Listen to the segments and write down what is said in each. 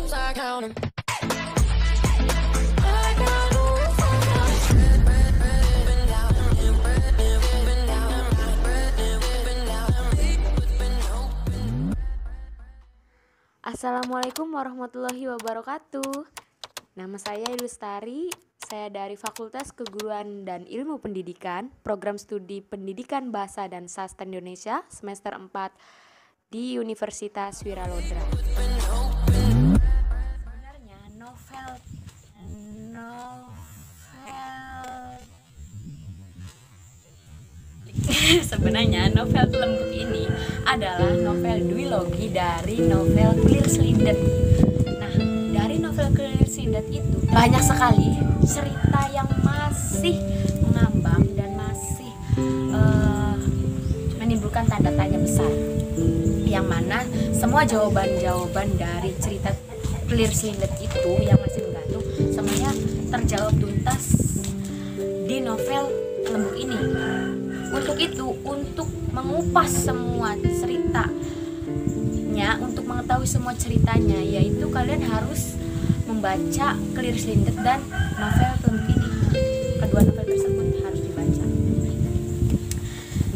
toes, I count 'em. Assalamualaikum warahmatullahi wabarakatuh. Nama saya Ilustari. Saya dari Fakultas Keguruan dan Ilmu Pendidikan, Program Studi Pendidikan Bahasa dan Sastra Indonesia semester 4 di Universitas Wiralodra. Sebenarnya novel Lembut ini adalah novel duologi dari novel Clear Slindet. Nah, dari novel Clear Slindet itu banyak sekali cerita yang masih mengambang dan masih menimbulkan tanda tanya besar, yang mana semua jawaban-jawaban dari cerita Clear Slindet itu yang masih menggantung semuanya terjawab tuntas di novel Lembut ini. Untuk itu, untuk mengupas semua ceritanya, untuk mengetahui semua ceritanya, yaitu kalian harus membaca Clear Slindet dan novel Lembut ini. Kedua novel tersebut harus dibaca.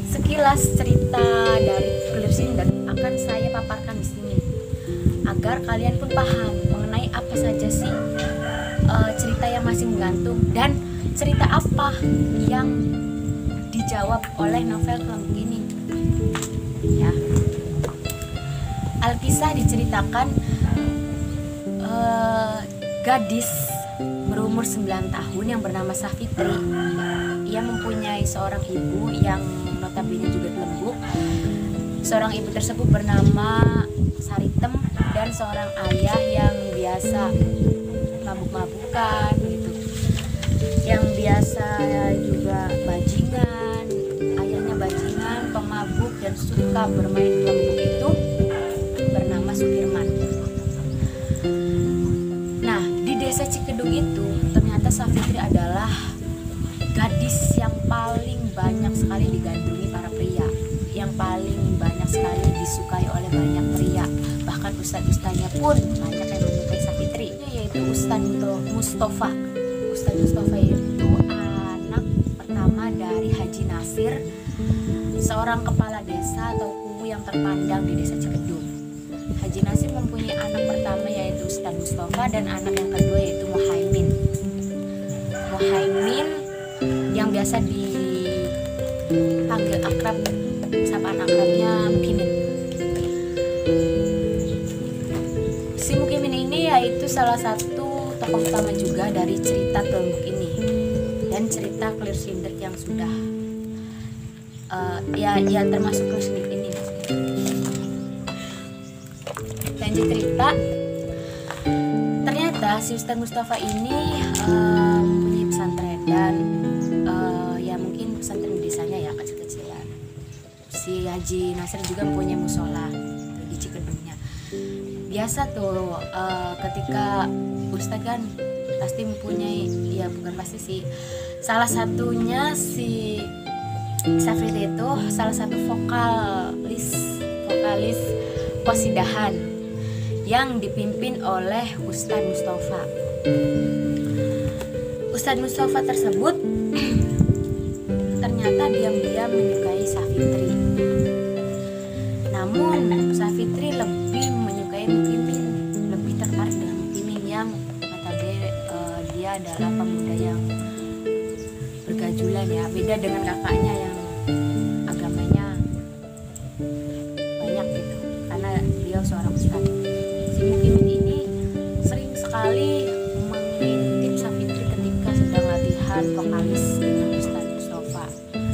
Sekilas cerita dari Clear Slindet akan saya paparkan di sini, agar kalian pun paham mengenai apa saja sih cerita yang masih menggantung dan cerita apa yang dijawab oleh novel Lembut ini. Ya. Alkisah diceritakan gadis berumur 9 tahun yang bernama Safitri. Ia mempunyai seorang ibu yang notabene juga lembut. Seorang ibu tersebut bernama Saritem dan seorang ayah yang biasa mabuk-mabukan gitu. Yang biasa juga bajingan, ayahnya bajingan, pemabuk dan suka bermain lembut itu bernama Sudirman. Nah, di desa Cikedung itu ternyata Safitri adalah gadis yang paling banyak sekali digandrungi para pria, yang paling banyak sekali disukai oleh banyak pria. Bahkan ustadz-ustadznya pun banyak yang menyukai Safitri, yaitu Ustadz Mustafa. Ustadz Mustafa itu anak pertama dari Haji Nasir, seorang kepala desa atau kumuh yang terpandang di desa Cikedung. Haji Nasir mempunyai anak pertama yaitu Ustadz Mustafa dan anak yang kedua yaitu Muhaimin. Muhaimin yang biasa dipanggil akrab, sapaan akrabnya Mukimin. Si Mukimin ini yaitu salah satu tokoh utama juga dari cerita Lembut ini dan cerita Clear Slindet yang sudah ya termasuk Clear Slindet ini. Lanjut cerita, ternyata si Ustadz Mustafa ini mempunyai pesantren dan ya mungkin pesantren di desanya ya kecil-kecilan. Si Haji Nasir juga mempunyai musola di Cikedungnya. Biasa tuh ketika Ustadz kan pasti mempunyai, ya bukan pasti sih, salah satunya si Safitri itu salah satu vokalis qasidahan yang dipimpin oleh Ustadz Mustafa. Ustadz Mustafa tersebut ternyata diam-diam menyukai Safitri. Namun Safitri lebih menyukai Mukimin, lebih tertarik dengan Mukimin yang notabene dia adalah pemuda yang bergajulan ya, beda dengan kakaknya yang agamanya banyak gitu, karena beliau seorang ustadz. Si Mukimin ini sering sekali mengintip Safitri ketika sedang latihan vokalis dengan Ustadz Mustafa.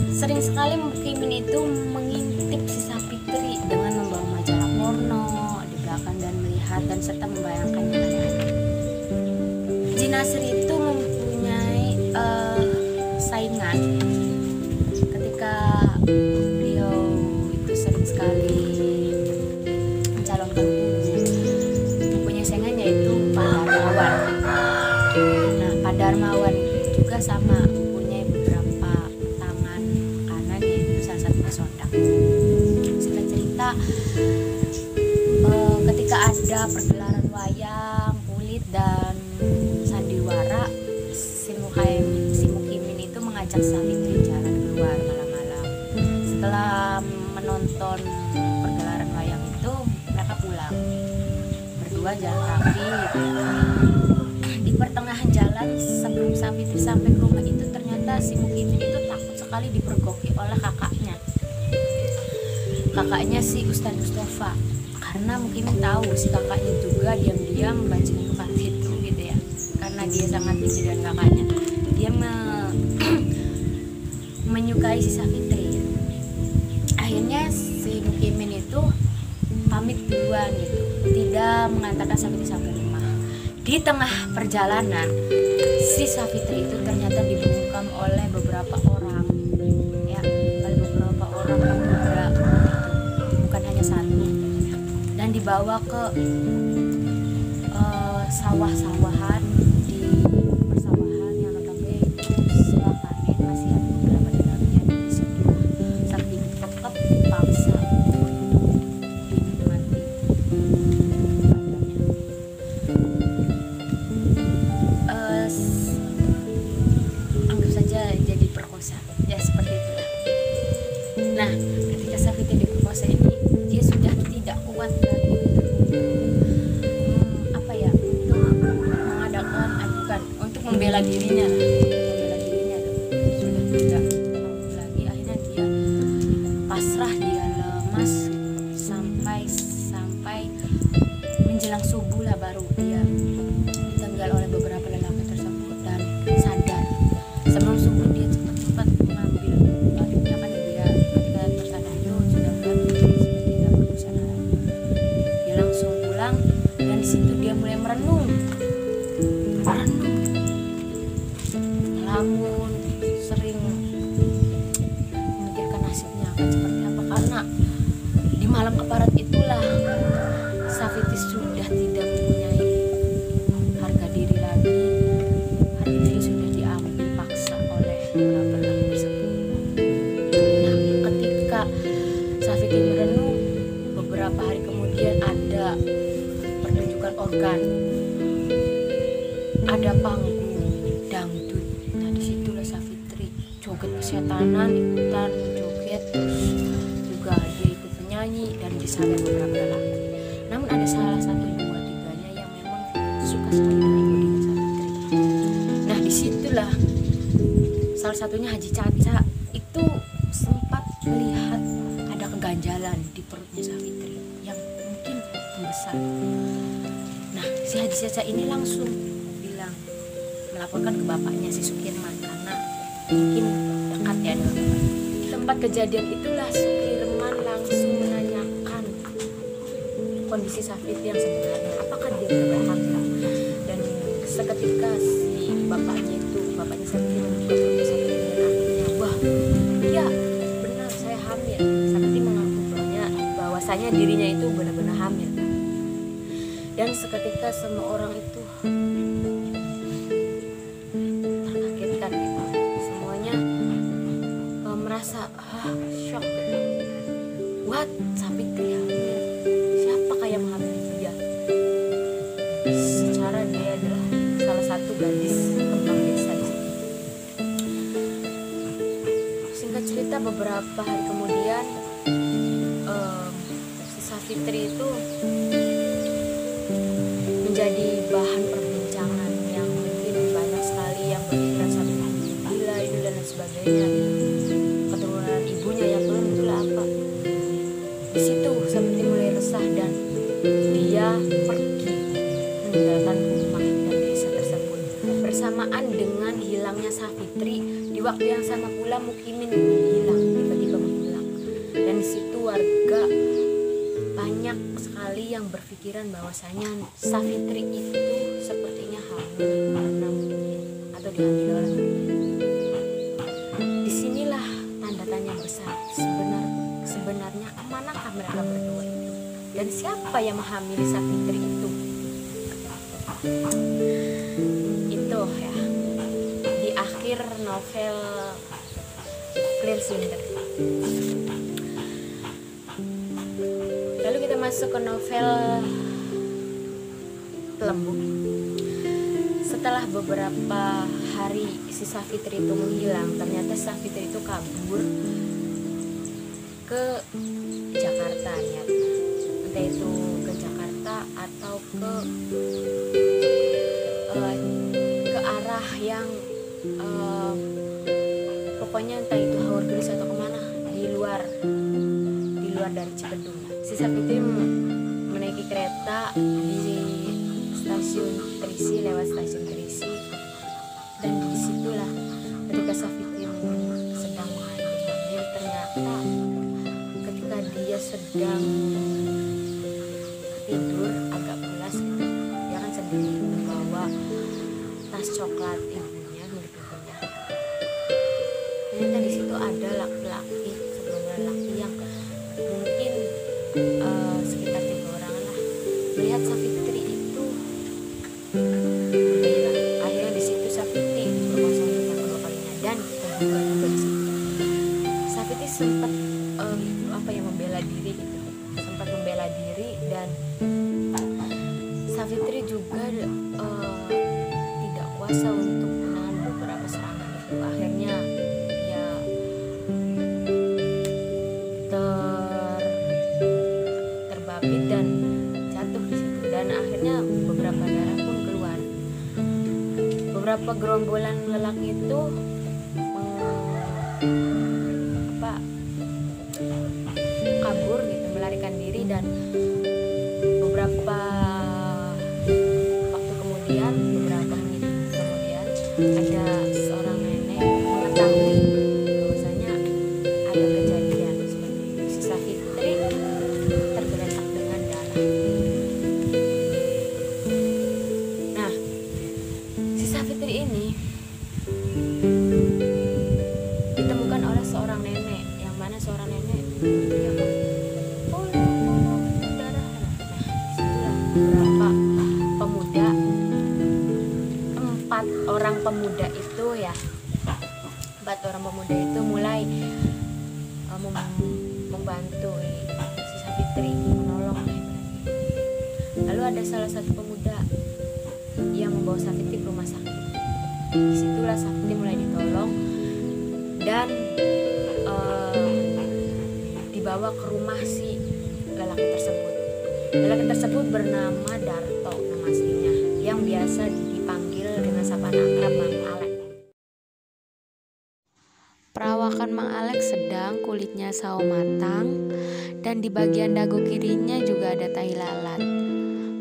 Sering sekali Mukimin itu mengintip si Safitri dengan membawa majalah porno di belakang dan melihat dan serta membayangkannya aneh-aneh. Haji Nasir itu mempunyai saingan ketika beliau itu sering sekali mencalonkan guru. Mempunyai saingan yaitu Pak Darmawan. Nah, Pak Darmawan juga sama mempunyai beberapa tangan kanan, yaitu salah satu pesondak. Singkat cerita, ketika ada pergelaran wayang berdua jalan rapi gitu ya. Di pertengahan jalan sebelum Savitri sampai ke rumah itu ternyata si Mukimin itu takut sekali dipergoki oleh kakaknya si Ustadz Mustafa, karena Mukimin tahu si kakaknya juga diam-diam bajingan kepala itu gitu ya, karena dia sangat benci dengan kakaknya. Dia menyukai si Savitri. Akhirnya si Mukimin itu pamit duluan gitu, tidak mengantarkan Savitri sampai rumah. Di tengah perjalanan si Savitri itu ternyata dibungkam oleh beberapa orang ya, oleh beberapa orang pemuda itu, bukan hanya satu, dan dibawa ke sawah-sawahan. Di persawahan yang notabene setelah panen masih ada beberapa dalamnya, di situ saat dipekep dipaksa untuk mati badannya. Anggap saja jadi perkosa ya, seperti itu. Nah, ketika Savitri diperkosa ini, dia sudah tidak kuat lagi untuk membela dirinya sudah tidak mampu lagi. Akhirnya dia pasrah, dia lemas sampai menjelang subuh lah baru dia ditinggal oleh beberapa lelaki tersebut dan sadar. Sebelum subuh dia cepat-cepat mengambil bajunya, kan dia ketika tersadar itu sudah tidak berbusana lagi. Dia langsung pulang dan di situ dia mulai merenung, namun sering memikirkan nasibnya akan seperti apa, karena di malam keparat itulah Savitri sudah tidak mempunyai harga diri lagi. Harga diri sudah diambil paksa oleh beberapa lelaki tersebut. Nah, ketika Savitri merenung, beberapa hari kemudian ada pertunjukan organ, ada panggung dangdut. Nah, disitulah Savitri joget kesyatanan, ikutan joget, terus juga dia ikut menyanyi dan disambut beberapa lelaki. Namun ada salah satu dua tiganya yang memang suka sekali dengan bodinya Savitri. Nah, disitulah salah satunya Haji Caca itu sempat melihat ada keganjalan di perutnya Savitri yang mungkin membesar. Nah, si Haji Caca ini langsung melaporkan ke bapaknya si Sukirman, karena mungkin dekat ya dengan bapak. Di tempat kejadian itulah Sukirman langsung menanyakan kondisi Savitri yang sebenarnya, apakah dia benar hamil. Dan seketika si bapaknya Savitri membuka perut Savitri dan akhirnya, wah iya benar saya hamil. Savitri mengaku bahwasanya dirinya itu benar-benar hamil. Dan seketika semua orang itu merasa shock gitu. What? Savitri hamil? Siapakah yang menghamili dia? Secara dia adalah salah satu gadis kembang desa di sini. Singkat cerita, beberapa hari kemudian si Savitri itu menjadi bahan perbincangan yang mungkin banyak sekali yang berpikiran Savitri gila itu dan lain sebagainya. Ibunya yang belum itulah apa. Di situ Savitri mulai resah dan dia pergi meninggalkan rumah dan desa tersebut. Bersamaan dengan hilangnya Savitri, di waktu yang sama pula Mukimin hilang, tiba-tiba menghilang. Dan di situ warga banyak sekali yang berpikiran bahwasanya Savitri itu sepertinya hamil karena Mukimin atau diambil oleh Mukimin. Disinilah tanya besar, sebenarnya kemanakah mereka berdua itu, dan siapa yang menghamili Savitri itu? Itu ya di akhir novel Clear Cinder. Lalu kita masuk ke novel Pelembung. Setelah beberapa hari si Savitri itu menghilang, ternyata Savitri itu kabur ke Jakarta ya, entah itu ke Jakarta atau ke arah yang pokoknya entah itu Haur Geulis atau kemana, di luar dari Cipedung. Si Savitri menaiki kereta di stasiun Trisi, lewat stasiun Trisi, dan disitulah ketika Savitri sedang mengambil, ternyata ketika dia sedang tidur agak pulas gitu, dia kan sedang membawa tas coklat ibunya, milik ibunya. Ternyata di situ ada laki-laki, segerombolan laki yang mungkin sekitar 3 orang lah, melihat Savitri itu gila. Akhirnya di situ Savitri berkuasa untuk yang kedua kalinya, dan kedua juga di situ Savitri sempat membela diri gitu, dan Savitri juga tidak kuasa untuk menahan beberapa serangan itu. Akhirnya ya terbabit dan jatuh di situ, dan akhirnya beberapa darah pun keluar. Beberapa gerombolan lelaki itu kabur gitu, melarikan diri, dan beberapa menit kemudian ada seorang nenek mengetahui bahwasanya ada kejadian seperti itu. Si Savitri tergeletak dengan darah. Nah, si Savitri ini ditemukan oleh seorang nenek, yang mana seorang nenek teriakan, tolong darah. Nah, disitulah beberapa pemuda, 4 orang pemuda itu mulai membantu si Savitri, menolong. Lalu ada salah satu pemuda yang membawa Savitri ke rumah sakit. Disitulah Savitri mulai ditolong dan dibawa ke rumah si lelaki tersebut. Lelaki tersebut bernama Darto, nama aslinya, yang biasa dipanggil dengan sapaan akrab Mang Alek. Perawakan Mang Alek sedang, kulitnya sawo matang, dan di bagian dagu kirinya juga ada tai lalat.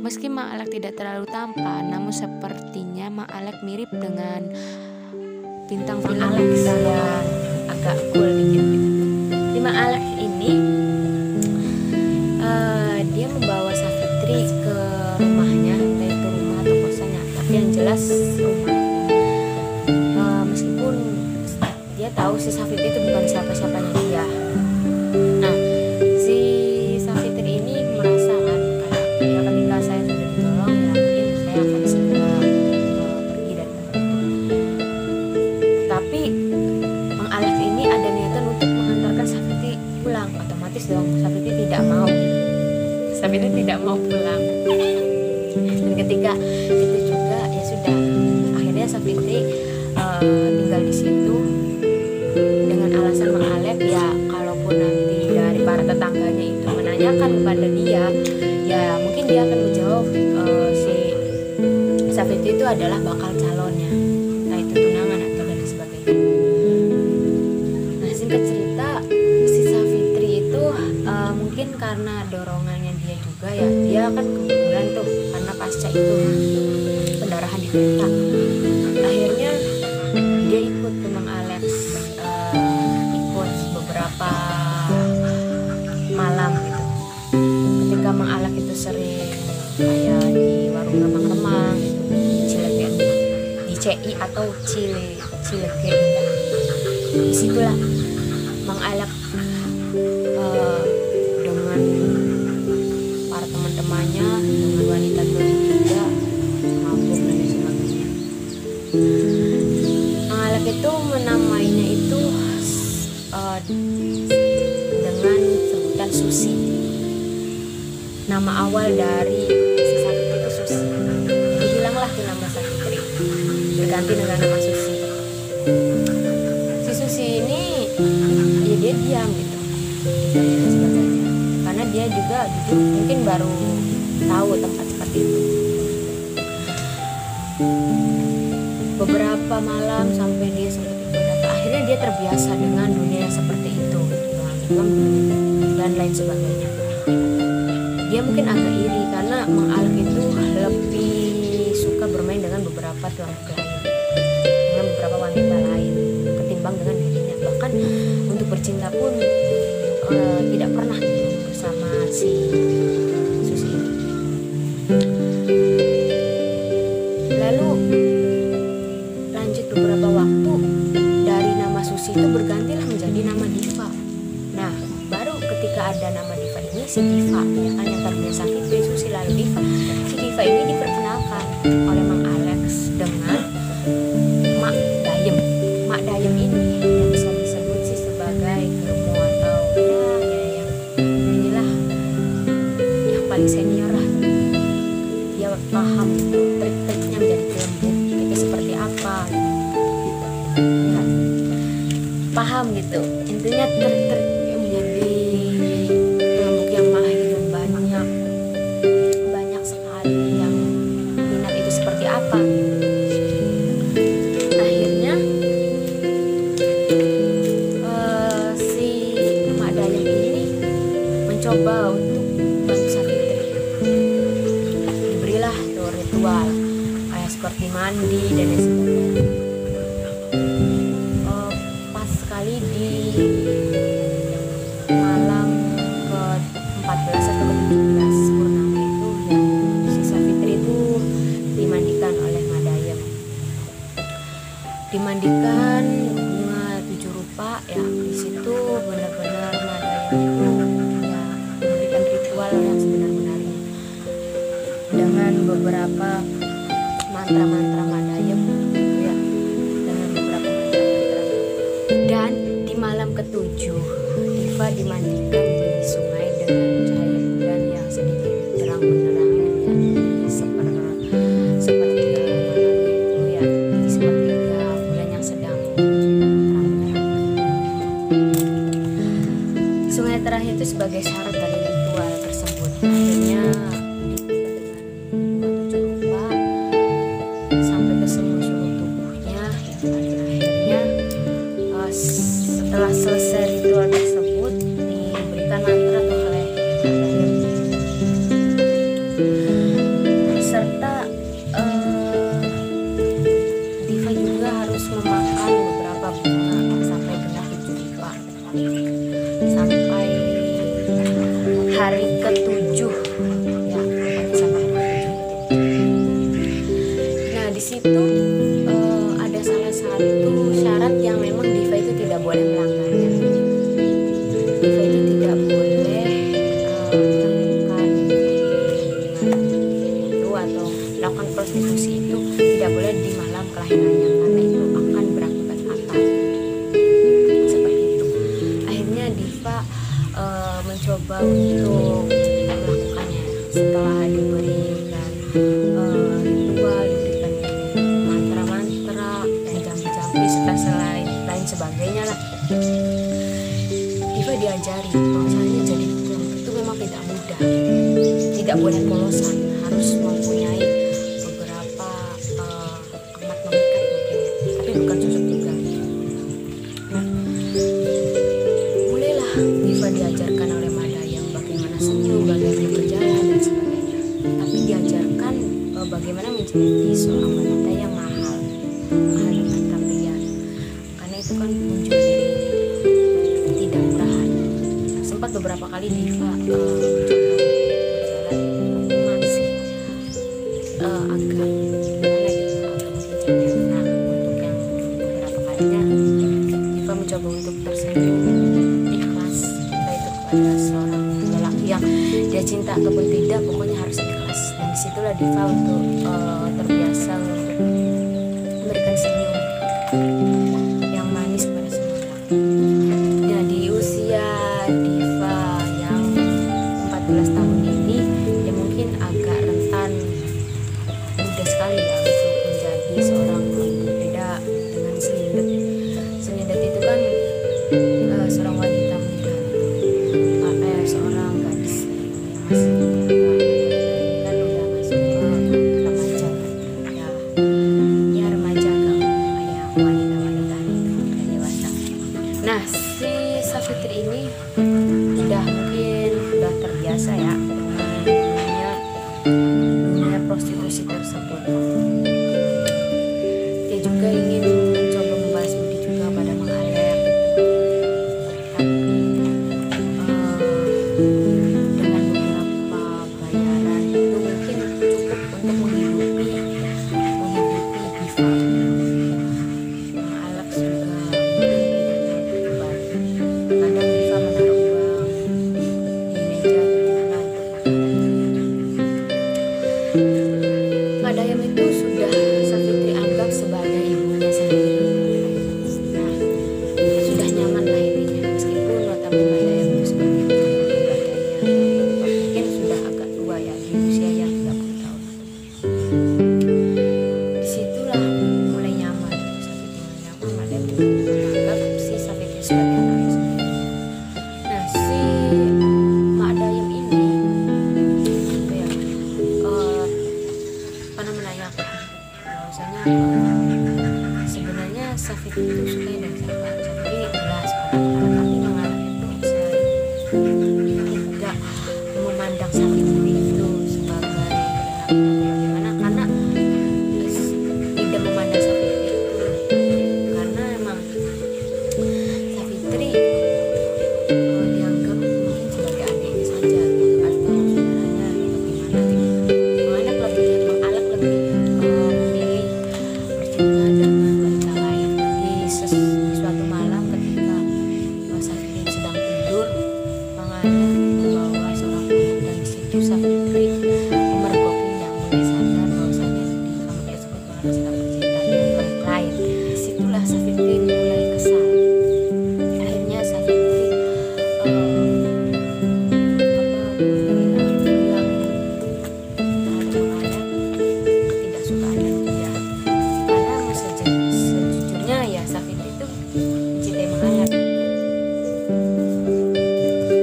Meski Mang Alek tidak terlalu tampan, namun sepertinya Mang Alek mirip dengan bintang film Alex yang agak cool dikit gitu. Di Mang Alek ini dia membawa Savitri ke rumahnya, entah itu rumah atau kosannya, tapi yang jelas rumah. Meskipun dia tahu si Savitri itu bukan siapa-siapanya dia. Nah, si Savitri ini merasakan kayak ya ketika saya sudah ditolong, ya mungkin saya akan segera pergi dari tempat itu. Tapi Mang Alek ini ada niatan untuk mengantarkan Savitri pulang. Otomatis dong Savitri tidak mau. Savitri tidak mau pulang. Dan ketika itu juga ya sudah, akhirnya Savitri tinggal di situ dengan alasan Mang Alek ya kalaupun nanti dari para tetangganya itu menanyakan kepada dia, ya mungkin dia akan menjawab si Savitri itu adalah bakal calonnya, entah itu tunangan atau dan sebagainya. Nah, singkat cerita, si Savitri itu mungkin karena dorongannya dia juga ya, dia kan kebetulan tuh karena pasca itu pendarahan di kereta, akhirnya dia ikut ke Mang Alek, ikut beberapa malam gitu. Ketika Mang Alek itu sering kayak di warung remang-remang gitu, Cileke, di CI atau Cileke, disitulah Mang Alek dengan para teman-temannya, dengan wanita juga mabuk dan sebagainya. Mang Alek itu menamainya itu dengan sebutan Susi. Nama awal dari si Savitri itu Susi. Jadi hilanglah tuh nama Savitri, berganti dengan nama Susi. Si Susi ini ya dia diam gitu, dan sebagainya, karena dia juga jujur mungkin baru tahu tempat seperti itu. Beberapa malam sampai dia sempat ikut, akhirnya dia terbiasa dengan dunia yang seperti itu, dan lain sebagainya. Dia mungkin agak iri karena Mang Alek itu lebih suka bermain dengan beberapa tuan lain, dengan beberapa wanita lain ketimbang dengan dirinya. Bahkan untuk bercinta pun tidak pernah bersama si Susi ini. Lalu lanjut beberapa waktu, dari nama Susi itu bergantilah menjadi nama Diva. Nah, baru ketika ada nama Diva ini, si Diva ya kan yang terbiasa Fitri, Susi, lalu Diva. Si Diva ini diperkenalkan oleh Mang Alex dengan Mak Dayem. Mak Dayem ini yang bisa disebut sih sebagai germo atau ya inilah yang paling senior lah. Dia paham trik-triknya menjadi kelembuk itu seperti apa ya, paham gitu intinya trik-trik menjadi kelembuk yang mahir dan banyak sekali yang minat itu seperti apa. Akhirnya si Mak Dayem ini mencoba untuk bantu Savitri. Diberilah tuh ritual kayak seperti mandi dan lain sebagainya. Pas sekali di malam ke-14 atau ke-17 purnama itu, ya, si Savitri itu dimandikan oleh Mak Dayem. Dimandikan bunga 7 rupa ya. Di situ benar-benar Mak Dayem itu ya memberikan ritual yang sebenar-benarnya dengan beberapa mantra-mantra Mak Dayem ya, dengan beberapa mantra-mantra. Dan di malam ke-7 Diva dimandikan di sungai dengan cahaya bulan yang sedikit terang benderang ya, di sepertiga malam itu ya, di sepertiga bulan yang sedang terang benderang. Sungai terakhir itu sebagai syarat dari ritual tersebut. Akhirnya sampai ke seluruh tubuhnya ya, dan akhirnya setelah selesai ritual tersebut diberikan mantra tuh oleh serta Diva juga harus memakan beberapa bunga sampai genap 7 Diva sampai hari ke-7 ya, pokoknya sampai hari ke-7 itu. Nah, di situ ada salah satu syarat yang memang Diva itu tidak boleh melanggarnya. Diva itu tidak boleh melakukan itu atau melakukan prostitusi itu tidak boleh di malam kelahirannya karena itu akan berakibat fatal. Seperti itu. Akhirnya Diva mencoba untuk melakukannya setelah diberikan ritual, diberikan mantra-mantra dan jampi-jampi serta lain sebagainya lah. Diva diajari bahwasanya jadi kelembuk itu memang tidak mudah, tidak boleh polosan, harus mempunyai beberapa amat memikat mungkin, tapi bukan sosok juga. Nah, mulailah Diva diajarkan oleh Mak Dayem bagaimana senyum, bagaimana berjalan dan sebagainya. Tapi diajarkan bagaimana menjadi seorang wanita yang mahal dengan kalian, karena itu kan muncul dari tidak murahan. Sempat beberapa kali Diva mencoba berjalan masih agak gimana gitu, agak mungkin. Nah, untuk yang beberapa kalinya Diva mencoba untuk tersenyum ikhlas cinta itu kepada seorang lelaki yang dia cinta ataupun tidak, pokoknya harus ikhlas. Dan disitulah Diva untuk terbiasa untuk memberikan senyum yang manis pada semua lelaki. Nah, di usia Diva yang 14 tahun ini ya mungkin agak rentan, mudah sekali ya untuk menjadi seorang wanita. Beda dengan Selindet. Selindet itu kan seorang wanita muda, seorang gadis yang masih prostitusi tersebut. Dia juga ingin mencoba membalas budi juga pada Mang Alek, tapi dengan beberapa bayaran itu mungkin cukup untuk menghidupi Diva. Mang Alek juga mungkin tidak beban. Kadang Diva menaruh uang di meja atau di mana untuk Mak Dayam itu sudah Savitri anggap sebagai ibunya sendiri. Nah, sudah nyaman lah intinya, meskipun notabene Mak Dayam itu sebagai budayanya mungkin sudah agak tua ya, di usia yang 30 tahun. Disitulah mulai nyaman, Savitri mulai nyaman, Mak Dayam juga menganggap si Savitri sebagai anaknya sendiri. Nah, si Mak Dayam ini apa ya, pernah menanyakan bahwasanya sebenarnya Savitri itu suka dengan siapa. Savitri jelas pada Mang Alek, tapi Mang Alek itu tidak memandang Savitri itu sebagai lelaki bagaimana, karena tidak memandang Savitri itu karena emang Savitri dianggap mungkin sebagai adiknya saja gitu, atau saudaranya atau gimana gitu. Mang Alek lebih memilih bercinta dengan wanita lain. Di suatu malam ketika Savitri sedang tidur, Mang Alek membawa seorang peluk, dan di situ Savitri memergokinya, mulai sadar bahwasanya di kamar tersebut Mang Alek sedang bercinta dengan peluk lain. Disitulah Savitri mulai kesal. Akhirnya Savitri bilang terhadap Mang Alek ketidaksukaan dan dia, karena sejujurnya ya Savitri itu mencintai Mang Alek.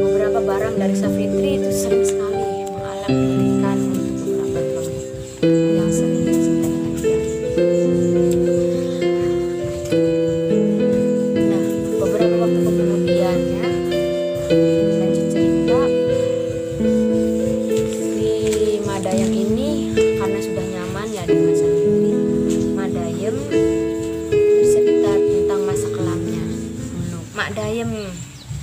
Beberapa barang dari Savitri itu sering sekali Mang Alek berikan untuk beberapa teman yang sering bercinta dengan dia. Nah, beberapa waktu kemudian ya, lanjut cerita, si Mak Dayam ini karena sudah nyaman ya dengan Savitri, Mak Dayam bercerita tentang masa kelamnya dulu. Mak Dayam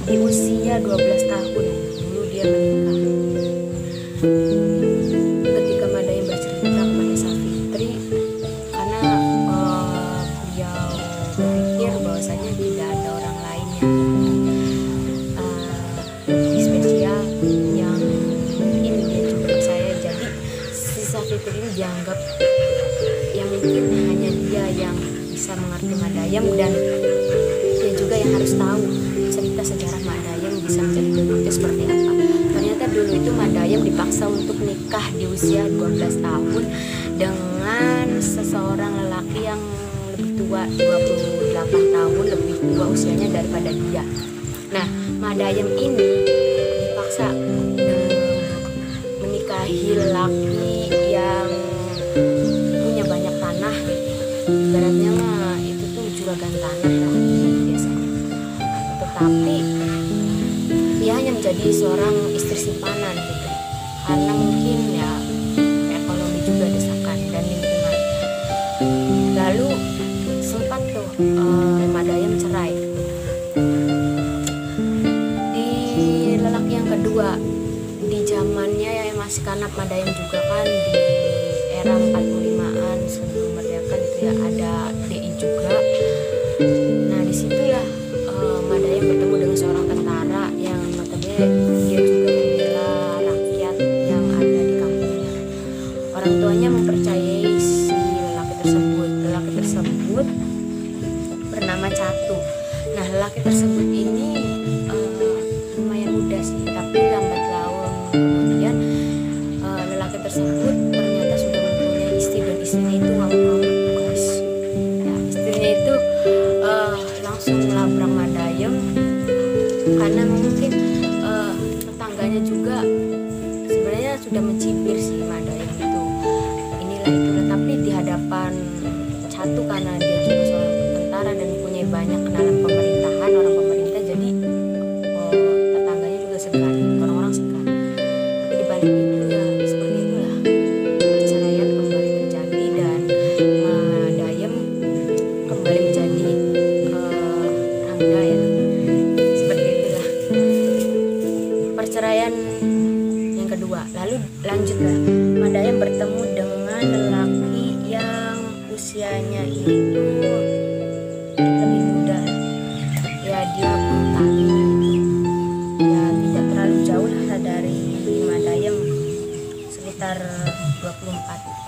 di usia 12 tahun dulu dia menikah. Ketika Mak Dayam bercerita kepada Savitri, karena beliau berpikir bahwasanya tidak ada orang lain yang lebih spesial yang mungkin dia coba saya, jadi si Savitri ini dianggap yang mungkin hanya dia yang bisa mengerti Mak Dayam, dan dia juga yang harus tahu cerita sejarah Mak Dayam bisa menjadi pembunuh seperti apa. Ternyata dulu itu Mak Dayam dipaksa untuk nikah di usia 12 tahun dengan seseorang lelaki yang lebih tua, 28 tahun lebih tua usianya daripada dia. Nah, Mak Dayam ini dipaksa menikahi lelaki yang punya banyak tanah gitu. Ibaratnya mah itu tuh juragan tanah lah biasanya. Tetapi dia hanya menjadi seorang istri simpanan gitu, karena mungkin ya ekonomi juga desakan dan lingkungan. Lalu sempat tuh Mak Dayam cerai. Di lelaki yang kedua, di zamannya ya masih kanap Mak Dayam juga kan, di era 45-an sebelum merdeka itu ya, ada DI juga. Nah, disitulah Mak Dayam bertemu dengan seorang tentara yang notabene dia juga membela rakyat yang ada di kampungnya. Orang tuanya mempercayai si lelaki tersebut. Lelaki tersebut bernama Catu. Nah, lelaki tersebut ini lumayan muda sih, tapi lambat laun kemudian lelaki tersebut ternyata sudah mempunyai istri, dan istrinya itu ngamuk-ngamuk guys. Ya, istrinya itu langsung melabrak Mak Dayam, karena mungkin tetangganya juga sebenarnya sudah mencibir si Mak Dayam itu inilah itulah, tapi di hadapan Catu, karena dia juga seorang tentara dan punya banyak kenalan pemerintahan, orang pemerintah, jadi tetangganya juga segan, orang-orang segan. Tapi dibalik itu ya seperti itulah perceraian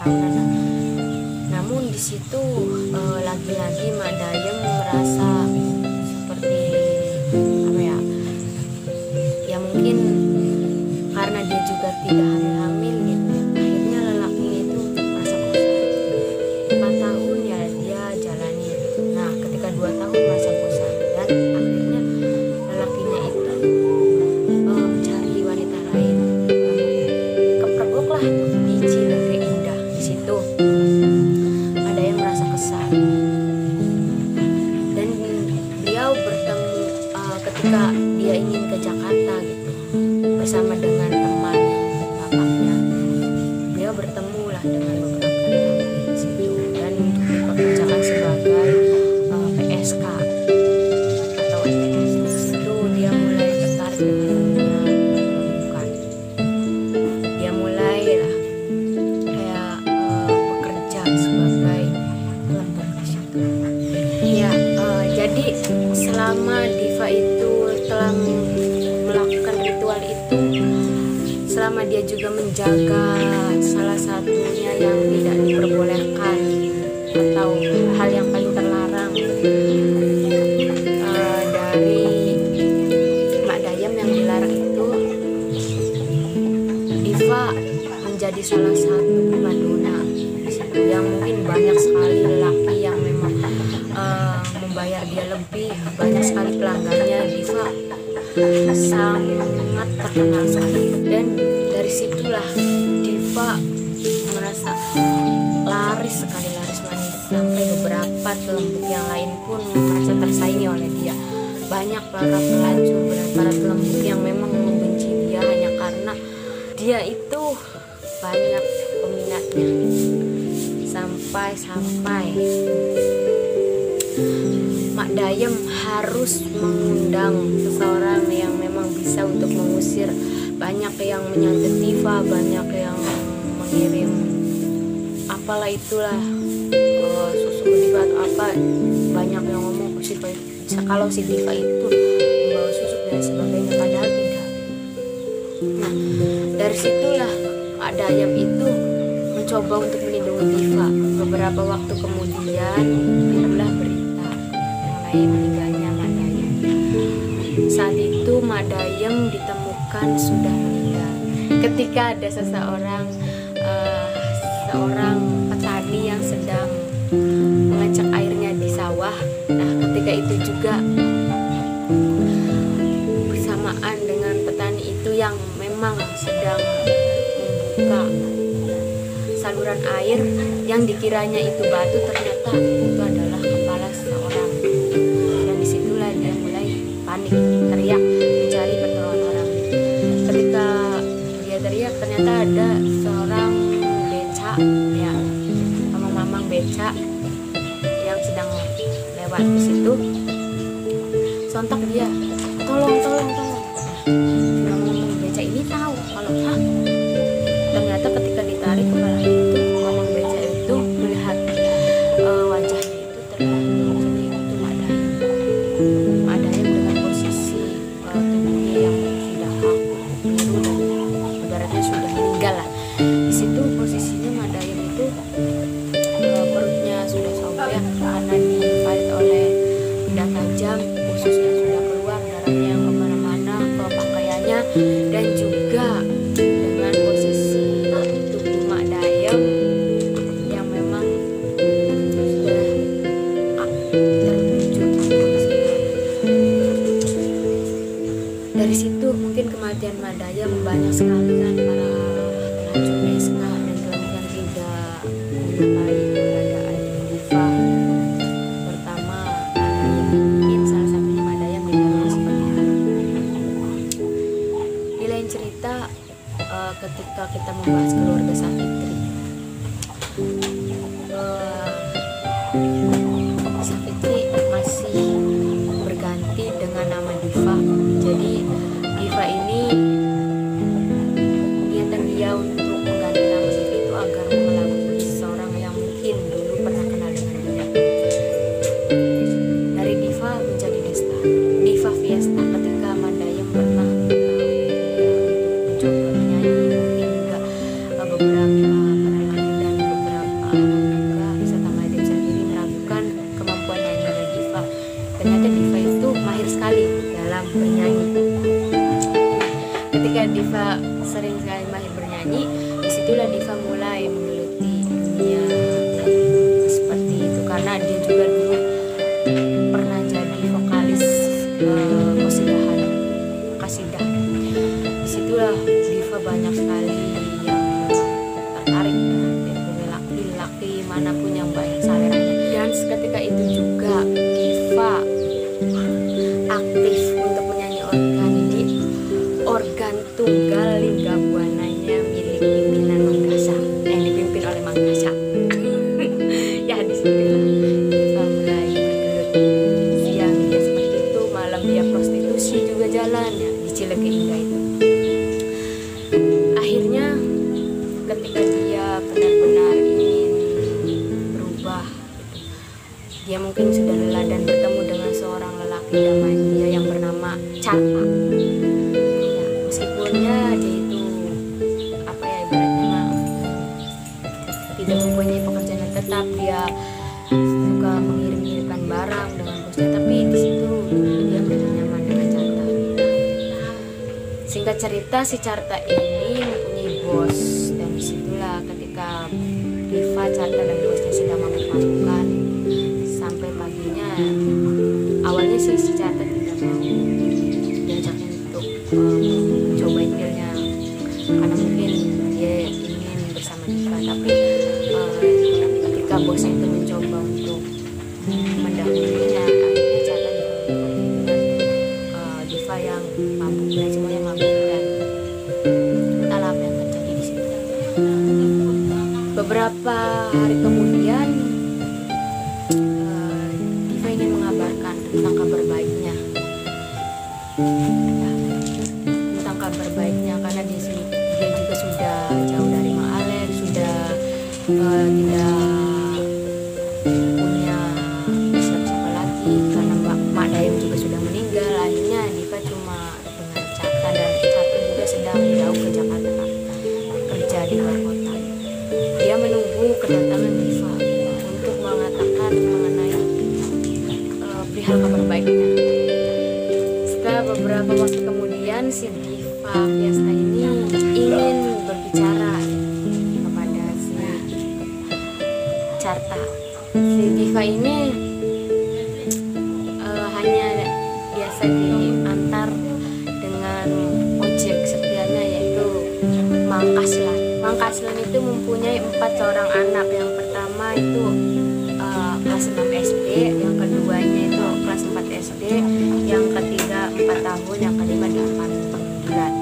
karena namun di situ lagi-lagi Mak Dayem merasa seperti apa ya, ya mungkin karena dia juga tidak hamil-hamil gitu, akhirnya lelakinya itu merasa bosan. 4 tahun ya dia jalani, nah ketika 2 tahun merasa bosan dan akhirnya lelakinya itu mencari wanita lain, kepergok lah di Cinegeri Indah. Di situ ada yang merasa kesal dan beliau bertemu ketika dia ingin ke Jakarta gitu bersama dengan teman bapaknya. Beliau bertemu lah dengan beberapa lelaki di situ dan dipekerjakan sebagai PSK atau EPS. Di situ dia mulai tertarik dengan dunia pembukaan. Dia mulai lah kayak bekerja sebagai lembut di situ. Ya, jadi selama Diva itu telah melakukan ritual itu, selama dia juga menjaga salah satunya yang tidak diperbolehkan atau hal yang paling terlarang dari Mak Dayem yang dilarang itu, Diva menjadi salah satu primadona di situ yang mungkin banyak sekali lelaki yang memang membayar dia lebih, banyak sekali pelanggannya. Diva sangat terkenal sekali dan dari situlah Diva merasa laris sekali, laris manis, sampai beberapa telembuk yang lain pun merasa tersaingi oleh dia. Banyak para pelacur dan para telembuk yang memang membenci dia hanya karena dia itu banyak peminatnya, sampai Mak Dayem harus mengundang seseorang yang memang bisa untuk mengusir. Banyak yang menyantet Diva, banyak yang mengirim apalah itulah susu Diva atau apa. Banyak yang ngomong kalau si Diva itu membawa susu dan sebagainya, padahal tidak. Nah, dari situlah Mak Dayem itu mencoba untuk melindungi Diva. Beberapa waktu kemudian timbullah berita mengenai meninggalnya Mak Dayem. Saat itu Mak Dayem ditemukan sudah meninggal. Ketika ada seorang petani yang sedang mengecek airnya di sawah. Nah, ketika itu juga bersamaan dengan petani itu yang memang sedang membuka saluran air yang dikiranya itu batu, ternyata itu adalah kepala seseorang. Dan disitulah dia mulai panik, teriak mencari pertolongan orang. Ketika dia teriak, ternyata ada seorang beca, ya mamang beca yang sedang lewat di situ. Sontak dia, tolong. Dia ngomong beca ini tahu kalau ternyata ketika ditarik kepala itu, mamang beca itu melihat wajahnya itu terlihat jadi itu Mak Dayem dengan posisi tubuhnya yang sudah kaku, biru dan ibaratnya sudah meninggal lah. Di situ posisinya Mak Dayem itu perutnya sudah sobek karena difight oleh benda tajam, ususnya sudah keluar, darahnya yang kemana-mana ke pakaiannya, dan juga dengan posisi tubuh Mak Dayem yang memang sudah terwujud. Dari situ mungkin kematian Mak Dayem banyak sekali kan para pelacur PSK dan kelahiran tidak menyukai keberadaan Diva. Pertama mungkin salah satunya Mak Dayem dengan seperti itu. Di lain cerita, ketika kita membahas keluarga Savitri, Savitri masih berganti dengan nama Diva. Jadi Diva ini niatan dia untuk mengganti nama Savitri itu agar mengelabui seseorang yang mungkin dulu pernah kenal dengan dia. Dari Diva menjadi Desta, Diva Fiesta. Ketika Mak Dayem pernah mencoba menyanyi, mungkin juga beberapa para laki dan dimanapun yang baik saleranya. Dan seketika itu juga Diva aktif untuk menyanyi organ ini, organ tunggal lingga buananya milik pimpinan Mangkasa yang dipimpin oleh Mangkasa. Ya disitulah Diva mulai bergelut. Siang dia seperti itu, malam dia prostitusi juga jalan ya di Cilegon Indah itu. Akhirnya ketika dia benar-benar ingin berubah gitu, dia mungkin sudah lelah dan bertemu dengan seorang lelaki idaman dia yang bernama Carta. Ya, meskipunnya dia itu apa ya ibaratnya tidak mempunyai pekerjaan yang tetap, dia suka mengirim-ngirimkan barang dengan bosnya, tapi di situ dia merasa nyaman dengan Carta. Singkat cerita, si Carta ini mempunyai bos, dan disitulah ketika Diva, Carta dan bosnya sedang mabuk-mabukan sampai paginya. Awalnya sih si Carta tidak mau diajakin untuk cobain pilnya karena mungkin dia ingin bersama Diva, tapi ketika bosnya itu mencoba untuk mendahulunya, akhirnya Carta dengan Diva yang mabuk dan semuanya mabuk, dan entahlah apa yang terjadi di situ. Beberapa hari kemudian Diva ingin mengabarkan tentang kabar baiknya, ya, tentang kabar baiknya karena dia juga sudah jauh dari Mak Alex, sudah tidak punya siapa-siapa lagi karena Mak Dayung juga sudah meninggal. Akhirnya Diva cuma dengan Carta, dan Carta juga sedang jauh ke Jakarta kerja di luar kota. Dia menunggu kedatangan Diva untuk mengatakan mengenai perihal kabar baiknya. Setelah beberapa waktu kemudian, si Diva Fiesta ini ingin berbicara kepada si Carta. Si Diva ini hanya biasa diantar dengan ojek setianya, yaitu Mang Kaslan. Mang Kaslan itu mempunyai 4 orang anak. Yang pertama itu kelas 6 SD, yang keduanya itu kelas 4 SD, yang ketiga 4 tahun, yang kelima 8 bulan.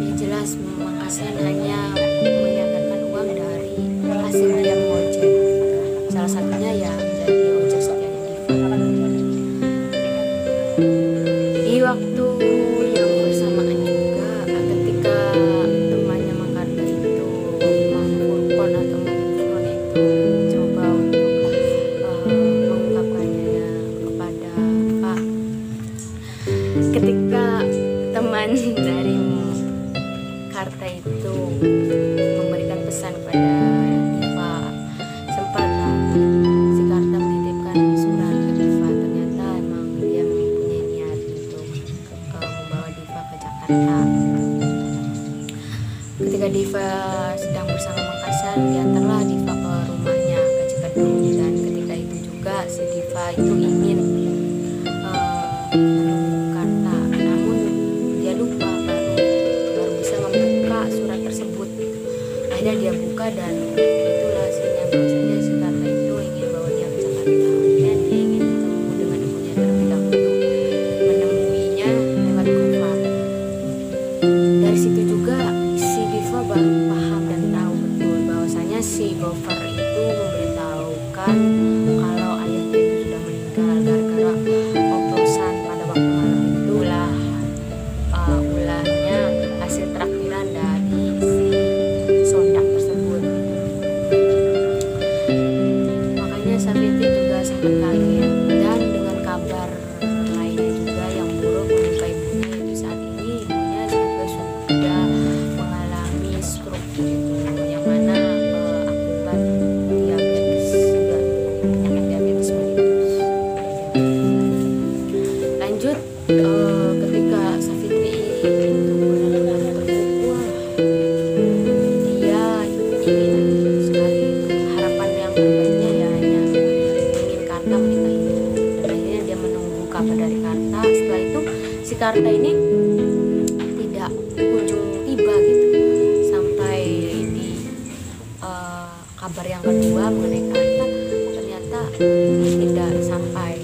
Ya jelas Mang Kaslan hanya menyandarkan uang dari hasil dia mengojek. Salah satunya ya menjadi ojek setianya Diva. Di waktu yang bersamaan juga, ketika temannya Mang Karta itu, Mang Furkon atau Mang Furkon itu coba untuk mengungkapkannya kepada Pak, ketika teman dari Karta itu memberikan pesan kepada Diva, sempatlah si Karta menitipkan surat ke Diva. Ternyata emang dia mempunyai niat untuk membawa Diva ke Jakarta. Ketika Diva sedang bersama Mang Kaslan, diantarlah Diva ke rumahnya ke Cikedung, dan ketika itu juga si Diva itu ingin menemui Karta, namun dia lupa baru bisa membuka surat tersebut. Akhirnya dia buka, dan itulah isinya bahwasanya si Karta itu ingin bawa dia ke Jakarta. Akhirnya dia ingin bertemu dengan ibunya terlebih dahulu, menemuinya lewat Gofar. Dari situ juga si Diva baru paham dan tahu betul bahwasanya si Gofar itu memberitahukan kalau ayahnya itu sudah meninggal gara-gara oplosan pada waktu malam itulah ulahnya hasil traktiran dari si sondak tersebut. Makanya Savitri juga sangat kaget, dan dengan kabar lainnya juga yang buruk menimpa ibunya, yaitu saat ini ibunya juga sudah mengalami stroke gitu, yang mana akibat diabetes, sudah penyakit diabetes mellitus. Lanjut, ketika Savitri itu benar-benar terpukul, dia ingin sekali, harapan yang terbaiknya ya hanya ingin Karta menikahinya, dan akhirnya dia menunggu kabar dari Karta. Setelah itu si Karta ini tidak kunjung tiba gitu, sampai di kabar yang kedua mengenai Karta ternyata tidak sampai.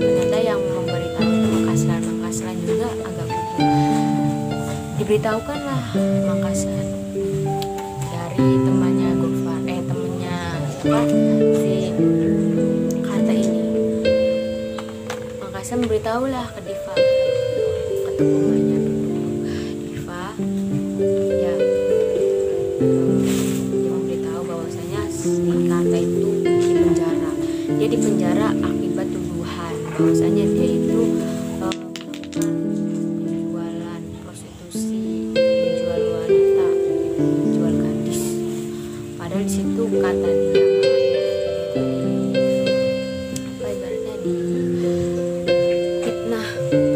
Ternyata yang memberitahu itu Mangkaslan juga agak gugup. Diberitahukanlah Mangkaslan dari temannya Gulfar, temannya si Karta ini. Mangkaslan memberitahulah ke Diva, ke temannya Diva, ya dia memberitahu bahwasanya si Karta itu di penjara. Dia di penjara akibat tuduhan bahwasanya dia itu penjualan prostitusi, menjual wanita, menjual gadis. Padahal di situ kata dia apa ibaratnya di fitnah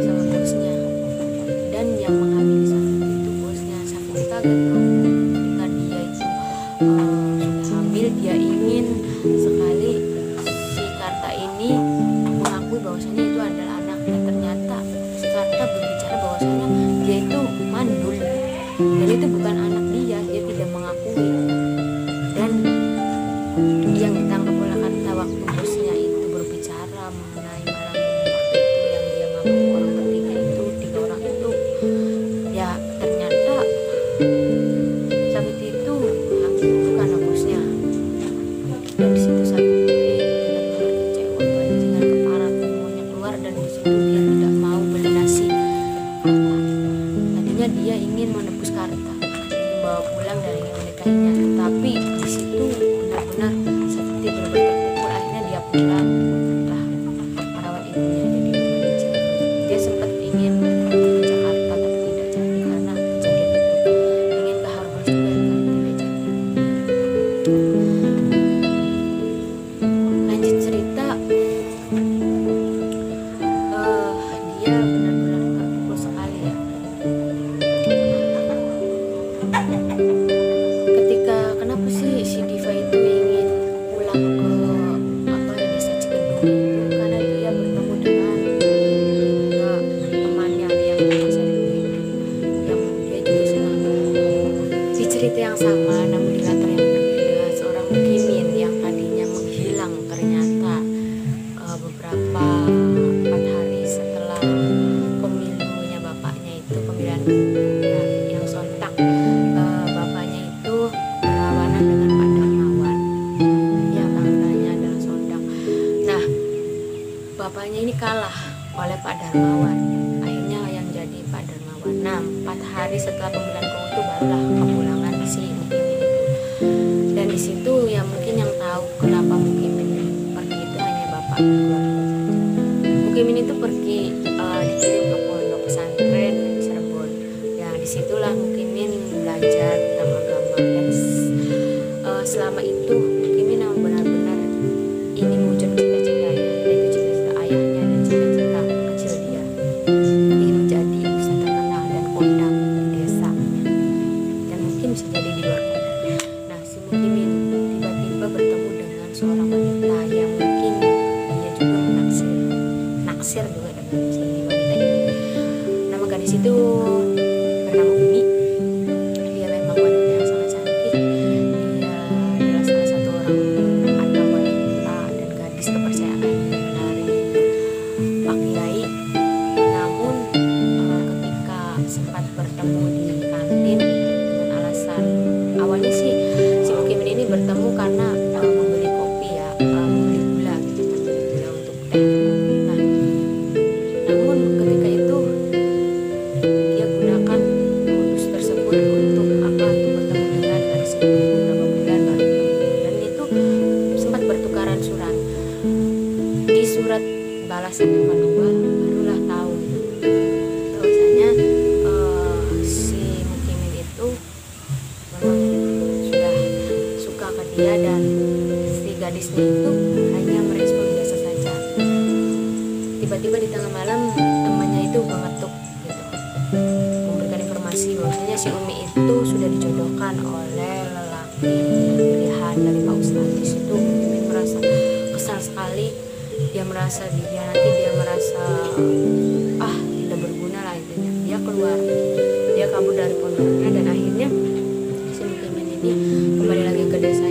sama bosnya, dan yang menghamili Safitri itu bosnya. Safitri kaget dong ketika dia itu sudah hamil. Dia ingin sekali si Karta ini mengakui bahwasanya itu adalah anaknya. Ternyata si Karta berbicara bahwasanya dia itu mandul dan itu bukan anak dia. Dia tidak mengakui. Dan yang ditangkap oleh Karta waktu bosnya itu berbicara mengenai malam waktu itu yang dia mabuk orang bertiga itu, 3 orang itu, ya ternyata Safitri itu hamil itu karena bosnya. Dan di situ Safitri benar-benar kecewa, bajingan kepala semuanya keluar, dan di situ dia tidak mau melunasi Karta. Tadinya dia ingin menebus Karta, ingin bawa pulang dan ingin menikahinya, tetapi di situ benar-benar Safitri benar-benar terpukul. Akhirnya dia pulang setelah merawat ibunya jadi manajer. Dia sempat ingin ke Jakarta tapi tidak jadi karena kejadian itu. Ingin ke Harbour juga tapi tidak jadi. Lanjut cerita, dia benar-benar terpukul sekali ya. Ketika kenapa sih si Diva itu ingin pulang ke desa Cikedung itu, karena dia bertemu dengan temannya yang di masa dulu itu, yang dia juga senang di cerita yang sama namun di latar yang berbeda. Seorang mukimin yang tadinya menghilang ternyata beberapa 4 hari setelah pemilunya bapaknya itu, pemilihan ya, yang sontak, bapaknya itu berlawanan dengan Pak Darmawan yang katanya adalah sondak. Nah, bapaknya ini kalah oleh Pak Darmawan, akhirnya yang jadi Pak Darmawan. Nah, 4 hari setelah pemilihan Kongo itu barulah kepulangan si Mukimin itu. Dan di situ ya mungkin yang tahu kenapa Mukimin pergi itu hanya bapak dan keluarga saja. Mukimin itu pergi dikirim ke pondok pesantren di Cirebon. Ya disitulah Mukimin belajar tentang agama, dan selama itu Mukimin memang benar-benar ingin mewujud cita-citanya, yaitu cita-cita ayahnya dan cita-cita kecil dia, ingin menjadi ustaz terkenal dan kondang di desanya, dan mungkin bisa jadi di luar kota. Nah, si Mukimin tiba-tiba bertemu dengan seorang wanita yang mungkin dia juga naksir juga dengan si wanita ini. Nama gadis itu bernama Umi. Dia memang wanita yang sangat cantik. Dia adalah salah satu orang atau wanita dan gadis kepercayaan dari Pak Kiai. Namun ketika sempat bertemu di kantin dengan alasan awalnya sih si Mukimin ini bertemu karena membeli kopi ya, membeli gula gitu, membeli gula untuk teh. Nah, namun ketika itu dia gunakan modus tersebut untuk bertemu dengan gadis itu beberapa bulan baru ketemu, dan itu sempat bertukaran surat. Di surat balasan yang kedua barulah tahu bahwasanya si Mukimin itu memang sudah suka ke dia, dan si gadisnya itu hanya merespon biasa saja. Tiba-tiba di tengah malam temannya itu mengetuk gitu, memberikan informasi bahwasanya si Umi itu sudah dijodohkan oleh lelaki pilihan dari Pak Ustadz. Di situ Mukimin merasa kesal sekali. Dia merasa tidak berguna lah intinya. Dia keluar, dia kabur dari pondoknya, dan akhirnya si Mukimin ini kembali lagi ke desa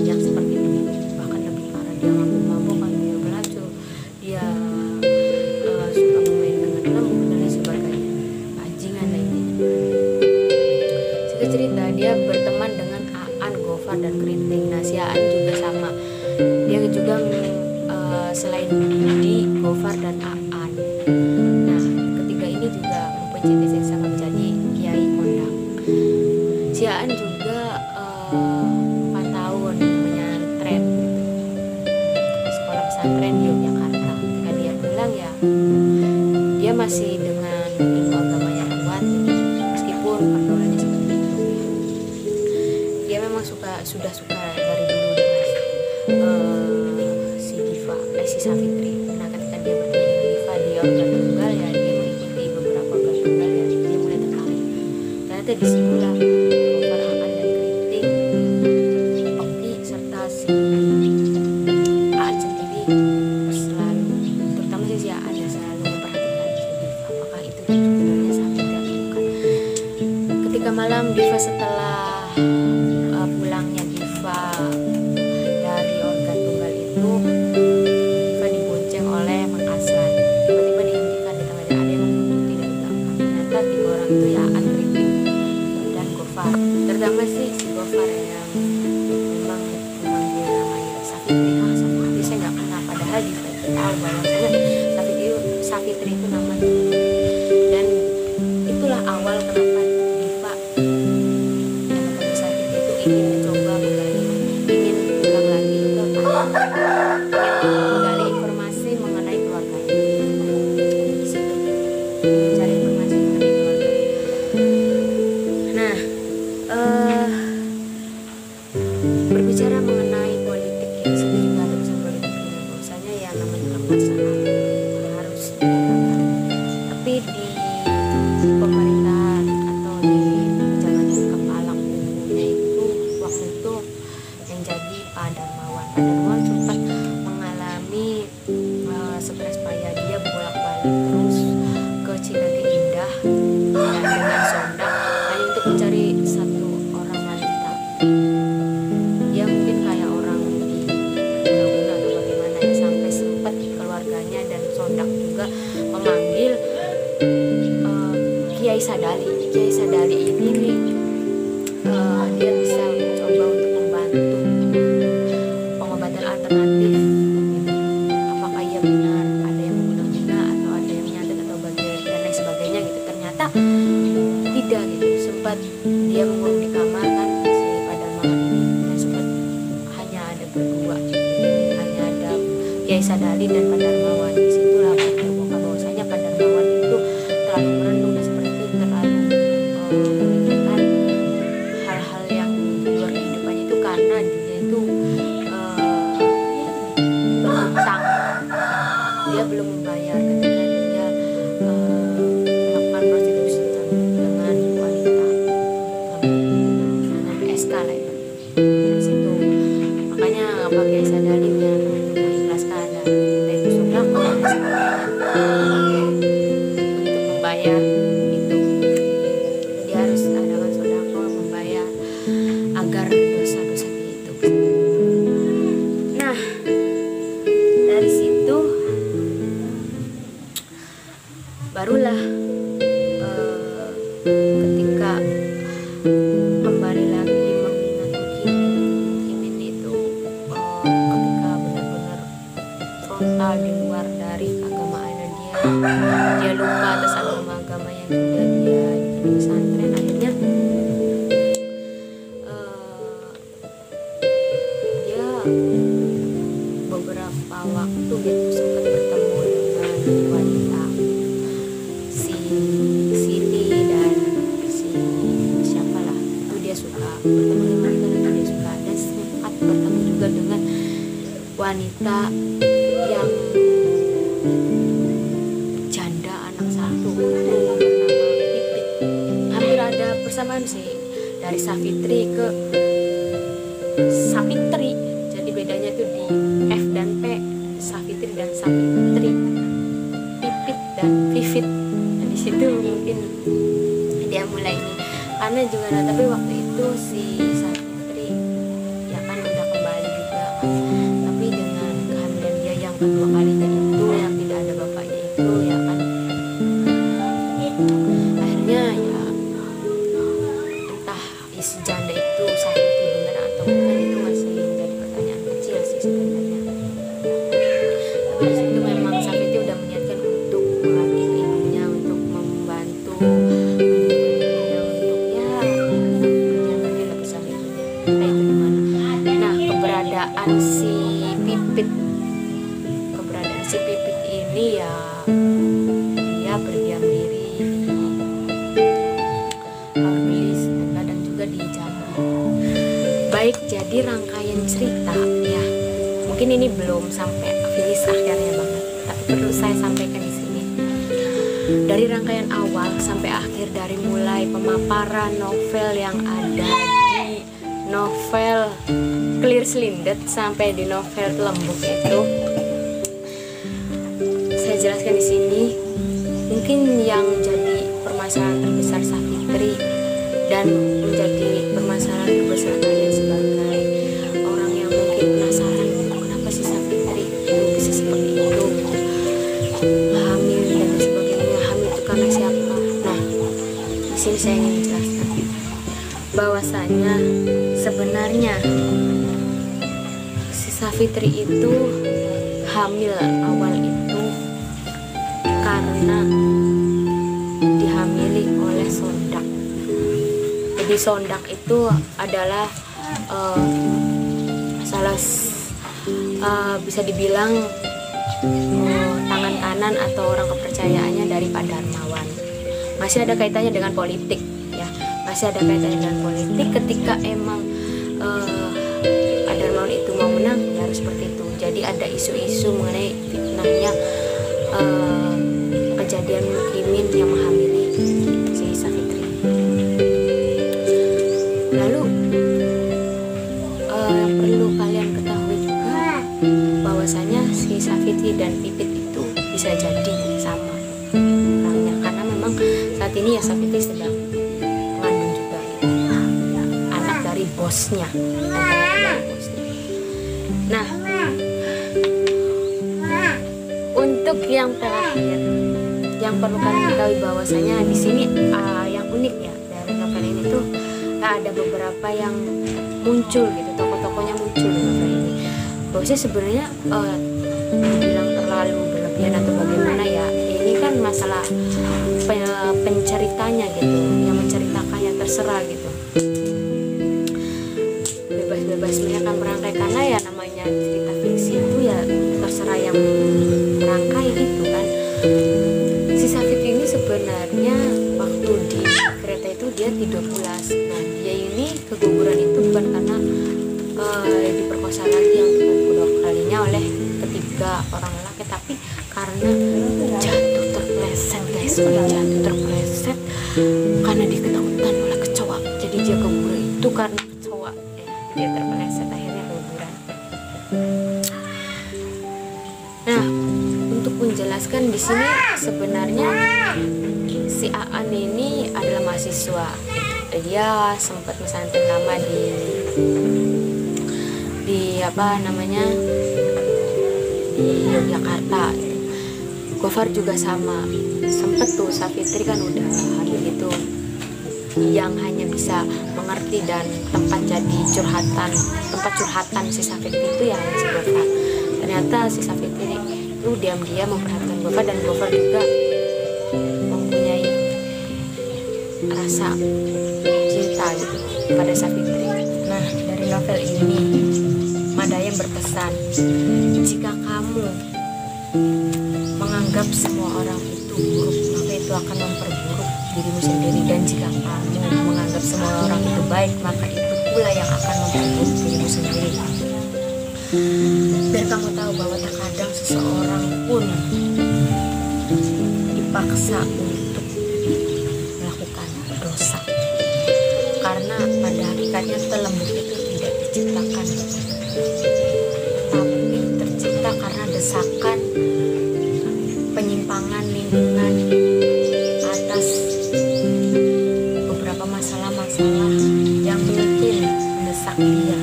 yang seperti itu, bahkan lebih parah. Dia mabuk-mabukan, dia pelacur, dia suka bermain dengan lembu dan lain sebagainya, bajingan lainnya. Singkat cerita, dia berteman dengan Aan, Gofar dan Keriting. Nah, si Aan juga sama, dia juga selain Budi, Gofar dan Aan. Nah, ketiga ini juga mempunyai cita-cita yang sama, menjadi kiai kondang. Si Aan juga 4 tahun menyantren gitu, sekolah pesantren di Yogyakarta. Ketika dia pulang ya, dia masih dengan ilmu agamanya kuat gitu, meskipun pergaulannya seperti itu. Dia memang sudah suka dari dulu dengan si Safitri. Nah, ketika dia bertemu dengan Diva di organ tunggal ya, dia mengikuti beberapa organ tunggal ya, dia mulai tertarik. Ternyata disitulah Gofar, Aan dan Keriting, Oki serta si Aan sendiri selalu, terutama si Aan yang selalu memperhatikan si Diva. Apakah itu sebenarnya Safitri atau bukan? Ketika malam Diva, setelah pulangnya Diva dari organ tunggal itu, Diva dibonceng oleh Mang Aslan. Tiba-tiba dihentikan di tengah jalan, ada yang mengikuti dari belakang. Ternyata 3 orang itu ya Aan, Keriting dan Gofar. Terutama sih si Gofar yang memang memanggil namanya Safitri. Safitri saya nggak kenal, padahal Diva itu tahu bahwasanya Safitri itu nama dulu. Dan itulah awal kenapa Diva yang pada saat itu ingin mencoba ingin pulang lagi ke Padang, ingin menggali informasi mengenai keluarganya. Di situ mencari informasi mengenai keluarganya. Nah, berbicara mengenai politik ya, sendiri nggak ada urusan politik, bahwasanya yang namanya kekuasaan harus dijaga. Tapi di pemerintahan atau di jabatan kepala umumnya itu, waktu itu yang jadi Pak Darmawan. Pak Darmawan sempat mengalami stres payah, dia bolak-balik terus ke Cigading Indah dan dengan sondak hanya untuk mencari satu orang wanita. Dia mungkin kayak orang di guna-guna atau bagaimana ya, sampai sempat keluarganya dan sondak juga memanggil Kiai Sadali. Kiai Sadali ini dia bisa mencoba untuk membantu pengobatan alternatif gitu. Apakah ia benar ada yang mengguna-guna atau ada yang menyantet atau bagian dan lain sebagainya gitu. Ternyata tidak gitu. Sempat dia mengurung di kamar kan si Pak Darmawan ini, dan sempat hanya ada berdua gitu. Hanya ada Kiai Sadali dan Pak Darmawan. Disitulah terbongkar bahwasanya Pak Darmawan itu terlalu merenung dan seperti itu, terlalu memikirkan hal-hal yang di luar kehidupannya itu, karena dia itu berhutang. Dia belum membayar ketika dia melakukan prostitusi dengan wanita dengan SK lah ya. Dari situ makanya pakai Sadali yang mengikhlaskan dan kita itu sudah untuk membayar itu. Dia harus dengan sodako membayar agar dosa-dosa itu. Nah, dari situ barulah ketika kembali lagi mengingat Mukimin itu, ketika benar-benar frontal di luar dari keagamaan dia lupa atas agama yang sudah dia di pesantren. Akhirnya dia beberapa waktu gitu sempat bertemu dengan wanita si Sini dan si siapalah itu, dia suka bertemu dengan wanita itu, dia suka, dan sempat bertemu juga dengan wanita yang janda anak satu itu bernama Pipit. Hampir ada persamaan sih dari Safitri ke Sapitri, jadi bedanya tuh di F dan P, Safitri dan Sapitri, Pipit dan Vivit. Nah, di situ mungkin dia mulai ini karena juga, nah, tapi waktu itu si Safitri ya kan udah si janda itu Savitri benar atau bukan, itu masih menjadi pertanyaan kecil sih sebenarnya. Tapi di situ memang Savitri udah menyiapkan untuk mengabdi ke ibunya, untuk membantu ibunya, untuk ya menjaga bersama ibunya. Nah itu gimana? Nah keberadaan si Pipit ini ya dia berdiam diri di Orgelis dan kadang juga di Jambi. Baik, jadi rangkaian cerita ya mungkin ini belum sampai finish akhirnya banget, tapi perlu saya sampaikan di sini. Dari rangkaian awal sampai akhir, dari mulai pemaparan novel yang ada di novel Clear Selindet sampai di novel Lembuk itu saya jelaskan di sini. Mungkin yang jadi permasalahan terbesar Savitri dan menjadi permasalahan terbesar kalian sebagai orang yang mungkin penasaran kenapa sih Savitri itu bisa seperti itu, hamil dan sebagainya. Hamil itu karena siapa? Nah, di sini saya ingin menjelaskan bahwasanya sebenarnya si Savitri itu hamil awal itu karena dihamili oleh Sondak. Jadi Sondak itu adalah bisa dibilang tangan kanan atau orang kepercayaannya dari Pak Darmawan. Masih ada kaitannya dengan politik ya, masih ada kaitannya dengan politik. Ketika emang Pak Darmawan itu mau menang ya harus seperti itu. Jadi ada isu-isu mengenai fitnahnya kejadian Mukimin yang menghamili si Savitri. Lalu yang perlu kalian ketahui juga bahwasanya si Savitri dan Pipit itu bisa jadi sama orangnya, karena memang saat ini ya Savitri sedang mengandung juga anak dari bosnya. Nah, untuk yang terakhir yang perlu kalian ketahui bahwasanya di sini yang unik ya dari novel ini tuh ada beberapa yang muncul gitu, tokoh-tokohnya muncul di novel ini. Bahwasanya sebenarnya dibilang terlalu berlebihan atau bagaimana ya, ini kan masalah penceritanya gitu, yang menceritakan yang terserah gitu, bebas-bebas mereka merangkai, karena ya namanya cerita fiksi itu ya terserah yang merangkai gitu kan. Si Savitri ini sebenarnya waktu di kereta itu dia tidur pulas. Nah dia ini keguguran itu bukan karena diperkosa lagi yang kedua kalinya oleh ketiga orang lelaki, tapi karena jatuh terpleset guys, jatuh terpleset karena dia ketakutan oleh kecoa. Jadi dia keguguran itu karena kecoa ya, dia terpleset akhirnya keguguran. Nah untuk menjelaskan di sini sebenarnya si Aan ini adalah mahasiswa. Dia sempat pesantren lama di apa namanya di Yogyakarta. Gofar juga sama, sempet tuh Savitri kan udah hamil itu, yang hanya bisa mengerti dan tempat curhatan si Savitri itu ya hanya si Gofar. Ternyata si Savitri itu diam-diam memperhatikan Gofar, dan Gofar juga mempunyai rasa cinta gitu pada Savitri. Nah dari novel ini Madayang berpesan, jika kamu menganggap semua orang itu buruk, maka itu akan memperburuk dirimu sendiri, dan jika kamu menganggap semua orang itu baik, maka itu pula yang akan memperburuk dirimu sendiri. Biar kamu tahu bahwa terkadang seseorang pun dipaksa untuk melakukan dosa, karena pada hakikatnya lembut itu tidak diciptakan, tapi tercipta karena desakan penyimpangan lingkungan atas beberapa masalah-masalah yang mungkin mendesak dia,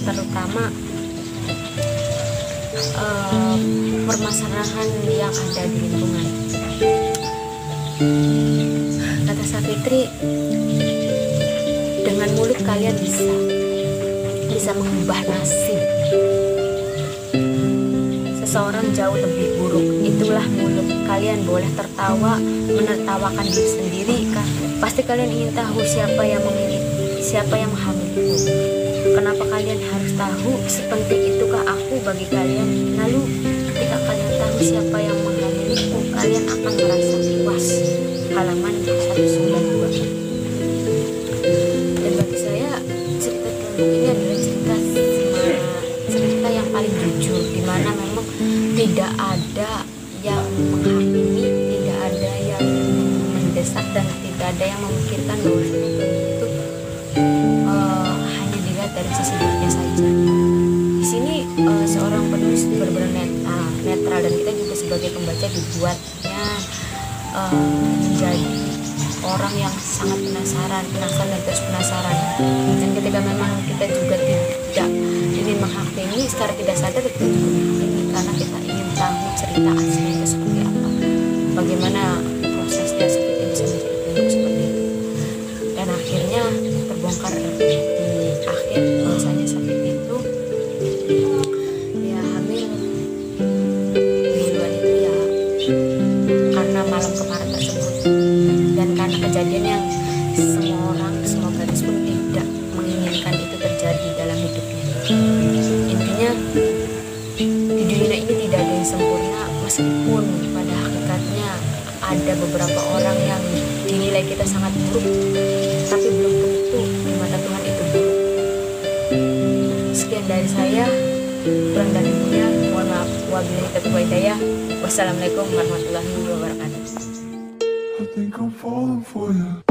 terutama permasalahan yang ada di lingkungan. Kata Savitri, kalian bisa mengubah nasib seseorang jauh lebih buruk. Itulah mulut. Kalian boleh tertawa, menertawakan diri sendiri kan. Pasti kalian ingin tahu siapa yang menghamiliku. Kenapa kalian harus tahu? Sepenting itukah aku bagi kalian? Lalu ketika kalian tahu siapa yang menghamiliku, kalian akan merasa puas. Halaman 192. Dan bagi saya cerita Tiongkok ini adalah cerita yang paling jujur, dimana memang tidak ada yang menghakimi, tidak ada yang mendesak, dan tidak ada yang memikirkan bahwa itu hanya dilihat dari sisi dirinya saja. Di sini seorang penulis benar-benar netral, dan kita juga sebagai pembaca dibuatnya menjadi orang yang sangat penasaran dan terus penasaran. Dan ketika memang kita juga tidak ingin menghakimi, secara tidak sadar kita juga menghakimi, karena kita ingin tahu cerita aslinya seperti apa, bagaimana prosesnya seperti bisa menjadi bentuk seperti itu. Dan akhirnya terbongkar di akhir bahwasanya Safit itu ya hamil duluan itu ya karena malam kemarin tersebut, dan karena kejadian yang semua gadis pun tidak menginginkan itu terjadi dalam hidupnya. Intinya di dunia ini tidak ada yang sempurna, meskipun pada hakikatnya ada beberapa orang yang dinilai kita sangat buruk, tapi belum tentu di mata Tuhan itu buruk. Sekian dari saya, kurang dan lebihnya mohon maaf. Wabillahi taufiq wal hidayah. Wassalamualaikum warahmatullahi wabarakatuh. I think I'm falling for you.